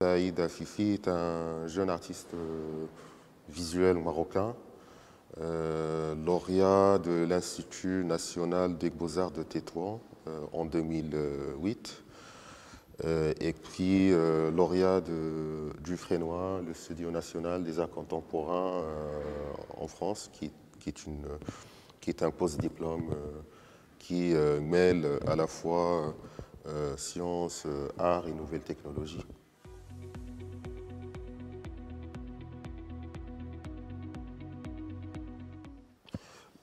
Saïd Afifi est un jeune artiste visuel marocain, lauréat de l'Institut national des beaux-arts de Tétouan en 2008, et puis lauréat du Frénois, le Studio national des arts contemporains en France, qui est un post-diplôme qui mêle à la fois sciences, arts et nouvelles technologies.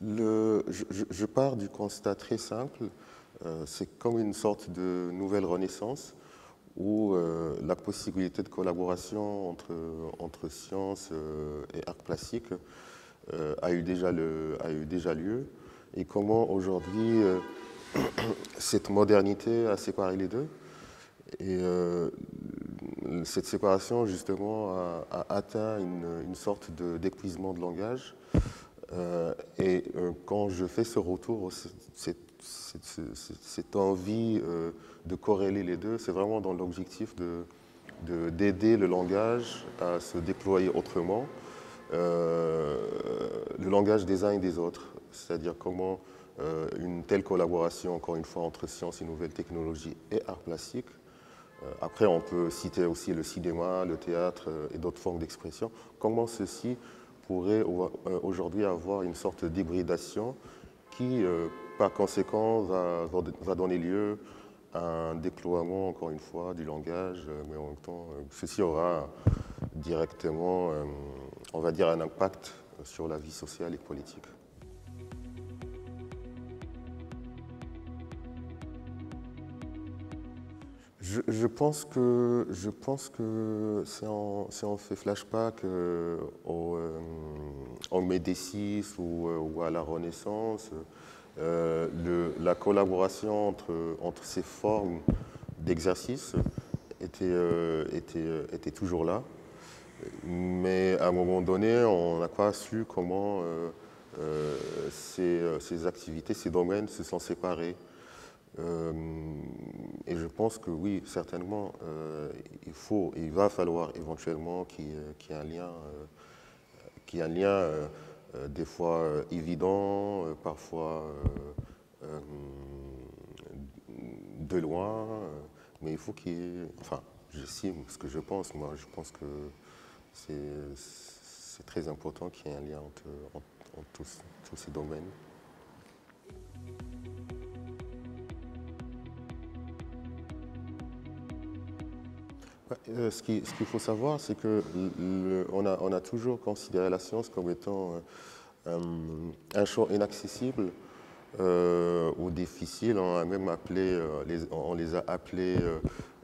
Je pars du constat très simple, c'est comme une sorte de nouvelle renaissance où la possibilité de collaboration entre sciences et arts plastiques a eu déjà lieu, et comment aujourd'hui cette modernité a séparé les deux. Et cette séparation, justement, a atteint une sorte d'épuisement de langage. Quand je fais ce retour, cette envie de corréler les deux, c'est vraiment dans l'objectif d'aider le langage à se déployer autrement, le langage des uns et des autres, c'est-à-dire comment une telle collaboration, encore une fois, entre sciences et nouvelles technologies et arts plastiques. Après, on peut citer aussi le cinéma, le théâtre et d'autres formes d'expression. Comment ceci pourrait aujourd'hui avoir une sorte d'hybridation qui, par conséquent, va donner lieu à un déploiement, encore une fois, du langage, mais en même temps, ceci aura directement, on va dire, un impact sur la vie sociale et politique. Je pense que si on fait flashback au Médicis ou à la Renaissance, la collaboration entre ces formes d'exercice était toujours là. Mais à un moment donné, on n'a pas su comment ces activités, ces domaines se sont séparés. Et je pense que oui, certainement, il va falloir éventuellement qu'il y ait un lien des fois évident, parfois de loin, mais il faut qu'il y ait, enfin, j'estime ce que je pense, moi, je pense que c'est très important qu'il y ait un lien entre tous ces domaines. Ce qu'il faut savoir, c'est que on a toujours considéré la science comme étant un champ inaccessible ou difficile. On les a appelés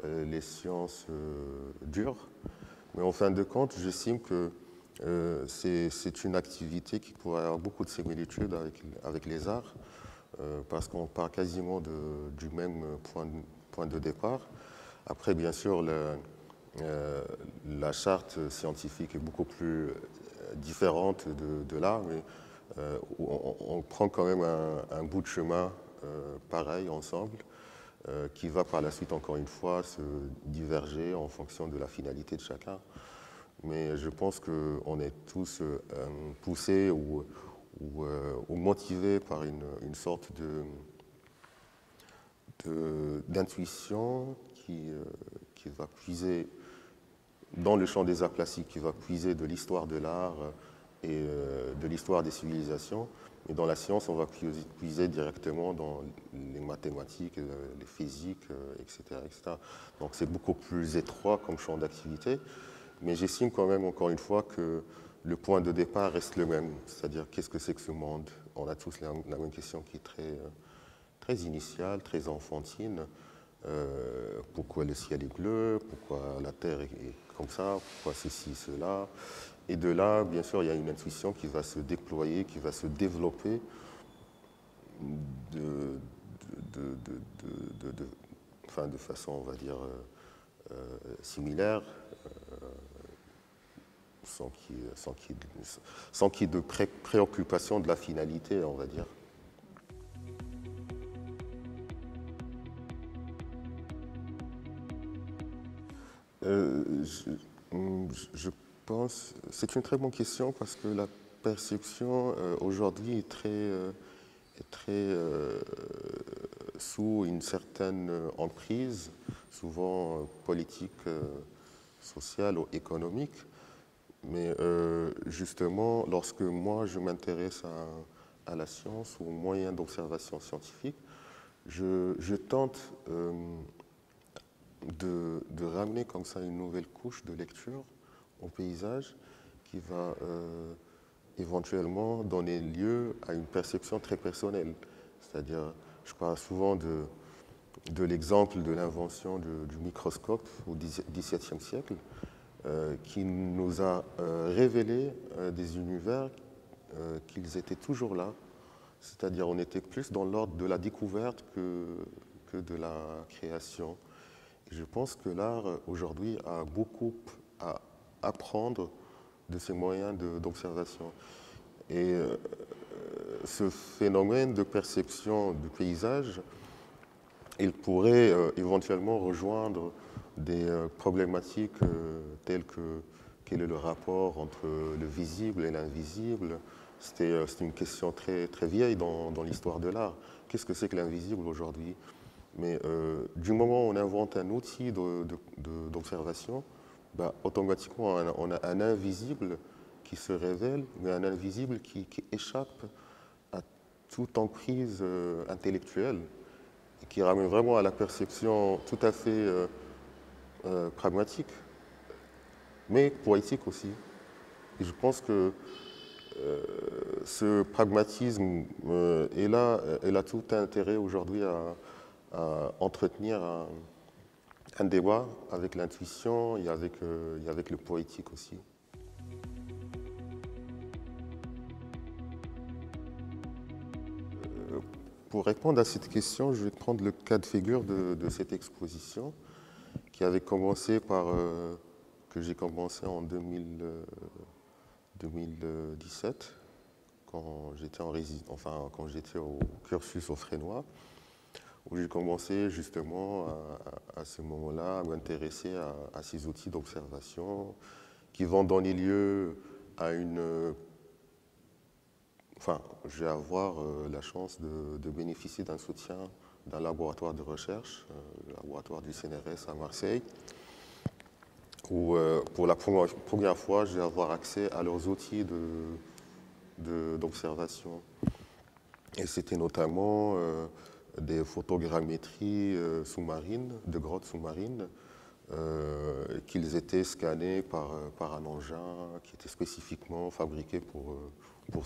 les sciences dures. Mais en fin de compte, j'estime que c'est une activité qui pourrait avoir beaucoup de similitudes avec les arts, parce qu'on part quasiment du même point de départ. Après, bien sûr, la charte scientifique est beaucoup plus différente de l'art, mais on prend quand même un bout de chemin pareil ensemble, qui va par la suite, encore une fois, se diverger en fonction de la finalité de chacun. Mais je pense qu'on est tous poussés ou motivés par une sorte d'intuition qui va puiser dans le champ des arts plastiques, qui va puiser de l'histoire de l'art et de l'histoire des civilisations. Mais dans la science, on va puiser directement dans les mathématiques, les physiques, etc., etc. Donc c'est beaucoup plus étroit comme champ d'activité. Mais j'estime quand même, encore une fois, que le point de départ reste le même. C'est-à-dire, qu'est-ce que c'est que ce monde? On a tous la même question qui est très initiale, très enfantine. Pourquoi le ciel est bleu? Pourquoi la terre est comme ça? Pourquoi ceci, cela? Et de là, bien sûr, il y a une intuition qui va se déployer, qui va se développer de façon, on va dire, similaire, sans qu'il y ait de préoccupation de la finalité, on va dire. Je pense, c'est une très bonne question parce que la perception aujourd'hui est très sous une certaine emprise, souvent politique, sociale ou économique. Mais justement, lorsque moi je m'intéresse à la science ou aux moyens d'observation scientifique, je tente de ramener comme ça une nouvelle couche de lecture au paysage qui va éventuellement donner lieu à une perception très personnelle. C'est-à-dire, je parle souvent de l'exemple de l'invention du microscope au XVIIe siècle, qui nous a révélé des univers qu'ils étaient toujours là. C'est-à-dire, on était plus dans l'ordre de la découverte que de la création. Et je pense que l'art, aujourd'hui, a beaucoup à apprendre de ces moyens d'observation. Et ce phénomène de perception du paysage, il pourrait éventuellement rejoindre des problématiques telles que quel est le rapport entre le visible et l'invisible. C'était une question très, très vieille dans l'histoire de l'art. Qu'est-ce que c'est que l'invisible aujourd'hui? Mais du moment où on invente un outil d'observation, bah, automatiquement on a un invisible qui se révèle, mais un invisible qui échappe à toute emprise intellectuelle et qui ramène vraiment à la perception tout à fait pragmatique, mais poétique aussi. Et je pense que ce pragmatisme est là tout intérêt aujourd'hui à entretenir un débat avec l'intuition et avec le poétique aussi. Pour répondre à cette question, je vais prendre le cas de figure de cette exposition qui avait commencé que j'ai commencé en 2017 quand j'étais quand j'étais au cursus au Frénois, où j'ai commencé justement à ce moment-là à m'intéresser à ces outils d'observation qui vont donner lieu à je vais avoir la chance de bénéficier d'un soutien d'un laboratoire de recherche, le laboratoire du CNRS à Marseille, où pour la première fois, je vais avoir accès à leurs outils d'observation. Et c'était notamment des photogrammétries sous-marines, de grottes sous-marines, qu'ils étaient scannés par un engin qui était spécifiquement fabriqué pour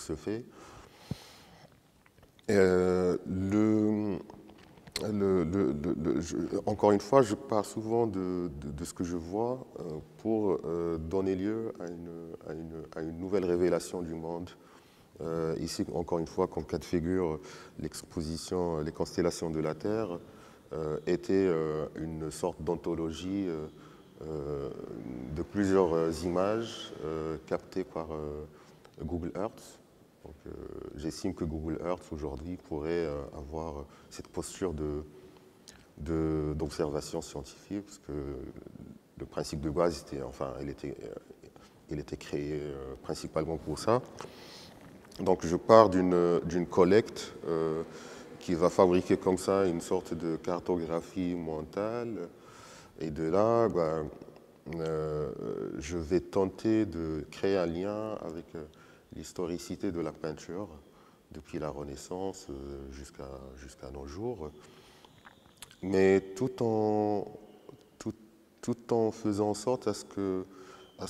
ce fait. Encore une fois, je pars souvent de ce que je vois pour donner lieu à une nouvelle révélation du monde. Ici, encore une fois, comme cas de figure, l'exposition Les constellations de la Terre était une sorte d'anthologie de plusieurs images captées par Google Earth. J'estime que Google Earth aujourd'hui pourrait avoir cette posture d'observation scientifique, parce que le principe de base il était créé principalement pour ça. Donc je pars d'une collecte qui va fabriquer comme ça une sorte de cartographie mentale, et de là, je vais tenter de créer un lien avec l'historicité de la peinture depuis la Renaissance jusqu'à nos jours, mais tout en faisant en sorte à ce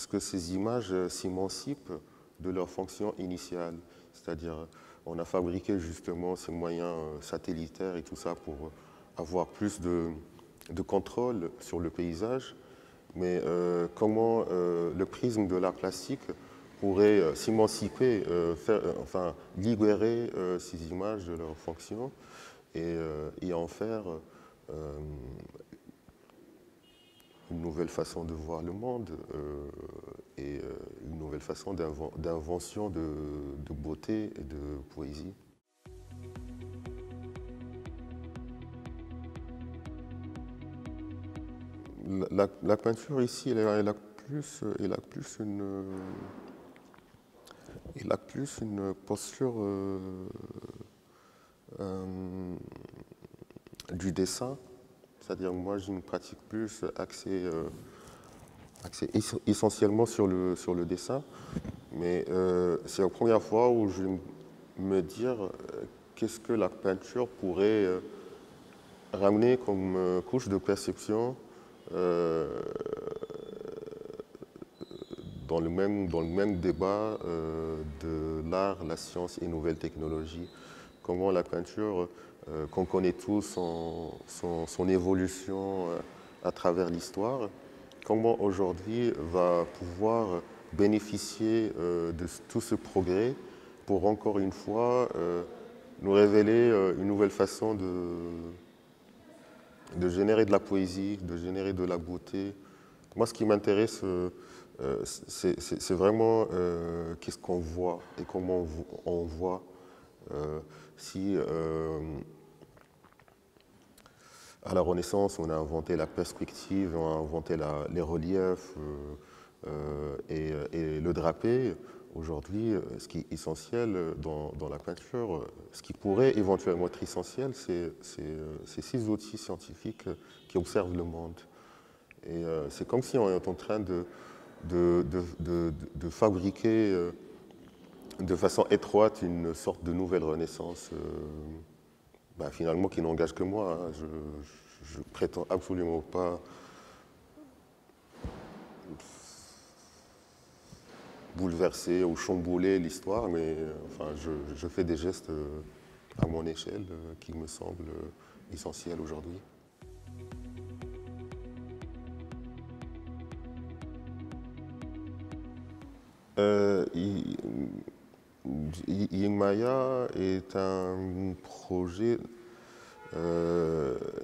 que ces images s'émancipent de leur fonction initiale. C'est-à-dire, on a fabriqué justement ces moyens satellitaires et tout ça pour avoir plus de contrôle sur le paysage, mais comment le prisme de l'art plastique pourrait s'émanciper, libérer ces images de leur fonction et en faire une nouvelle façon de voir le monde et une nouvelle façon d'invention de beauté et de poésie. la peinture ici, elle a plus une posture du dessin. C'est-à-dire moi, j'ai une pratique plus axée essentiellement sur le dessin. Mais c'est la première fois où je vais me dire qu'est-ce que la peinture pourrait ramener comme couche de perception dans le même débat de l'art, la science et nouvelles technologies. Comment la peinture, qu'on connaît tous son évolution à travers l'histoire, comment aujourd'hui va pouvoir bénéficier de tout ce progrès pour encore une fois nous révéler une nouvelle façon de générer de la poésie, de générer de la beauté. Moi, ce qui m'intéresse, c'est vraiment qu'est-ce qu'on voit et comment on voit. Si à la Renaissance, on a inventé la perspective, on a inventé les reliefs et le drapé. Aujourd'hui, ce qui est essentiel dans la peinture, ce qui pourrait éventuellement être essentiel, c'est ces 6 outils scientifiques qui observent le monde. Et c'est comme si on est en train de fabriquer de façon étroite une sorte de nouvelle renaissance, finalement qui n'engage que moi. Hein. Je prétends absolument pas bouleverser ou chambouler l'histoire, mais enfin, je fais des gestes à mon échelle qui me semblent essentiels aujourd'hui. Yingmaya est un projet.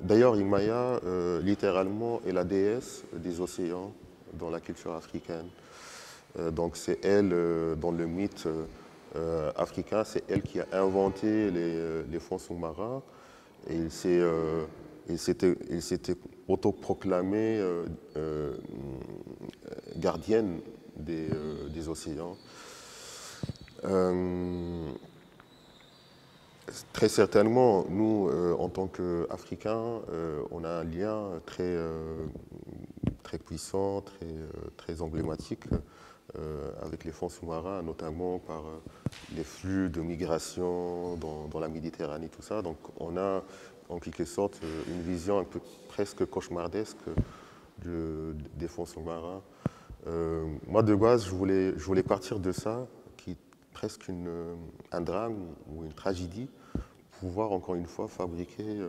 D'ailleurs, Yingmaya, littéralement, est la déesse des océans dans la culture africaine. Donc, c'est elle, dans le mythe africain, c'est elle qui a inventé les fonds sous-marins. Et il s'était autoproclamée gardienne des océans. Très certainement, nous, en tant qu'Africains, on a un lien très puissant, très emblématique avec les fonds sous-marins, notamment par les flux de migration dans la Méditerranée, tout ça. Donc on a en quelque sorte une vision un peu presque cauchemardesque des fonds sous-marins. Moi, de base, je voulais partir de ça, qui est presque un drame ou une tragédie, pour pouvoir encore une fois fabriquer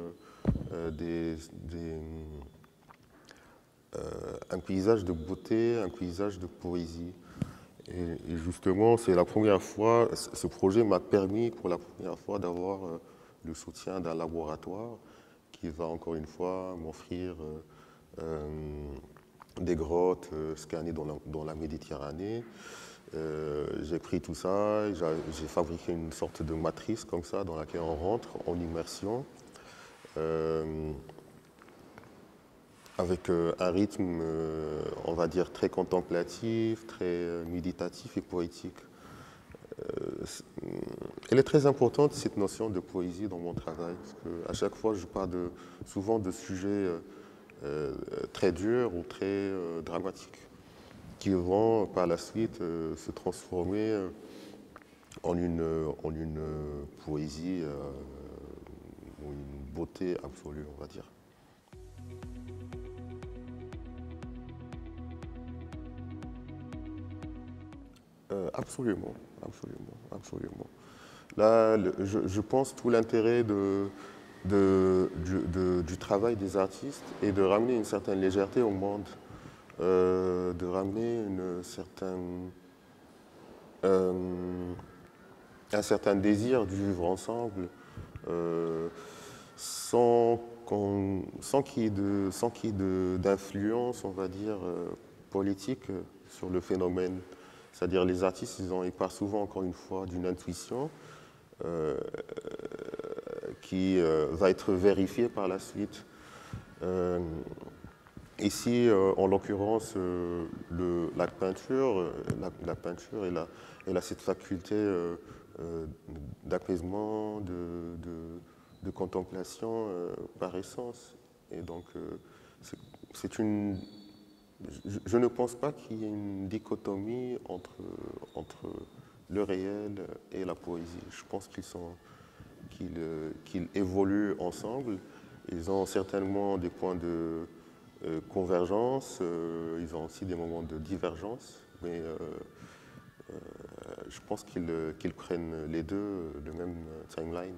un paysage de beauté, un paysage de poésie. Et justement, c'est la première fois, ce projet m'a permis pour la première fois d'avoir le soutien d'un laboratoire qui va encore une fois m'offrir des grottes scannées dans la Méditerranée. J'ai pris tout ça, j'ai fabriqué une sorte de matrice comme ça dans laquelle on rentre en immersion avec un rythme, on va dire, très contemplatif, très méditatif et poétique. Elle est très importante, cette notion de poésie, dans mon travail, parce qu'à chaque fois, je parle souvent de sujets très durs ou très dramatiques, qui vont par la suite se transformer en une poésie ou une beauté absolue, on va dire. Absolument, absolument, absolument. Là, je pense tout l'intérêt du travail des artistes est de ramener une certaine légèreté au monde, de ramener un certain désir du vivre ensemble, sans qu'il y ait d'influence, on va dire, politique sur le phénomène. C'est-à-dire les artistes, ils partent souvent, encore une fois, d'une intuition qui va être vérifiée par la suite. Ici, en l'occurrence, la peinture, la peinture, elle a cette faculté d'apaisement, de contemplation par essence. Et donc, c'est une. Je ne pense pas qu'il y ait une dichotomie entre le réel et la poésie. Je pense qu'ils évoluent ensemble. Ils ont certainement des points de convergence, ils ont aussi des moments de divergence, mais je pense qu'ils prennent les deux le même timeline.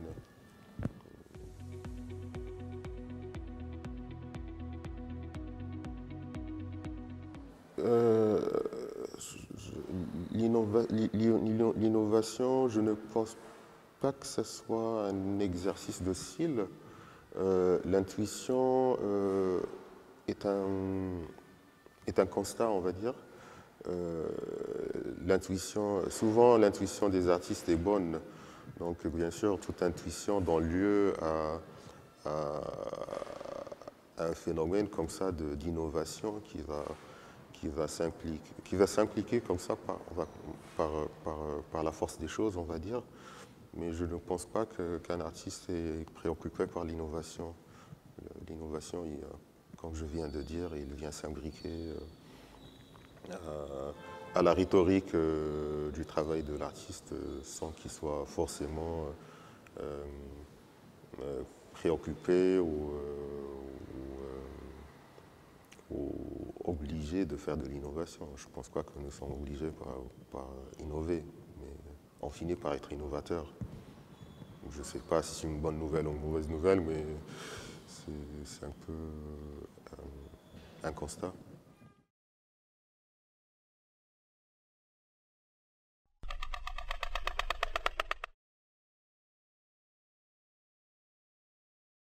Euh, L'innovation, je ne pense pas que ce soit un exercice de style. L'intuition est un constat, on va dire. Souvent l'intuition des artistes est bonne. Donc bien sûr, toute intuition donne lieu à un phénomène comme ça d'innovation qui va s'impliquer comme ça par la force des choses, on va dire. Mais je ne pense pas qu'un artiste est préoccupé par l'innovation. L'innovation, comme je viens de dire, il vient s'imbriquer à la rhétorique du travail de l'artiste sans qu'il soit forcément préoccupé ou obligé de faire de l'innovation. Je ne pense pas que nous sommes obligés par innover, mais on finit par être innovateur. Je ne sais pas si c'est une bonne nouvelle ou une mauvaise nouvelle, mais c'est un peu un constat.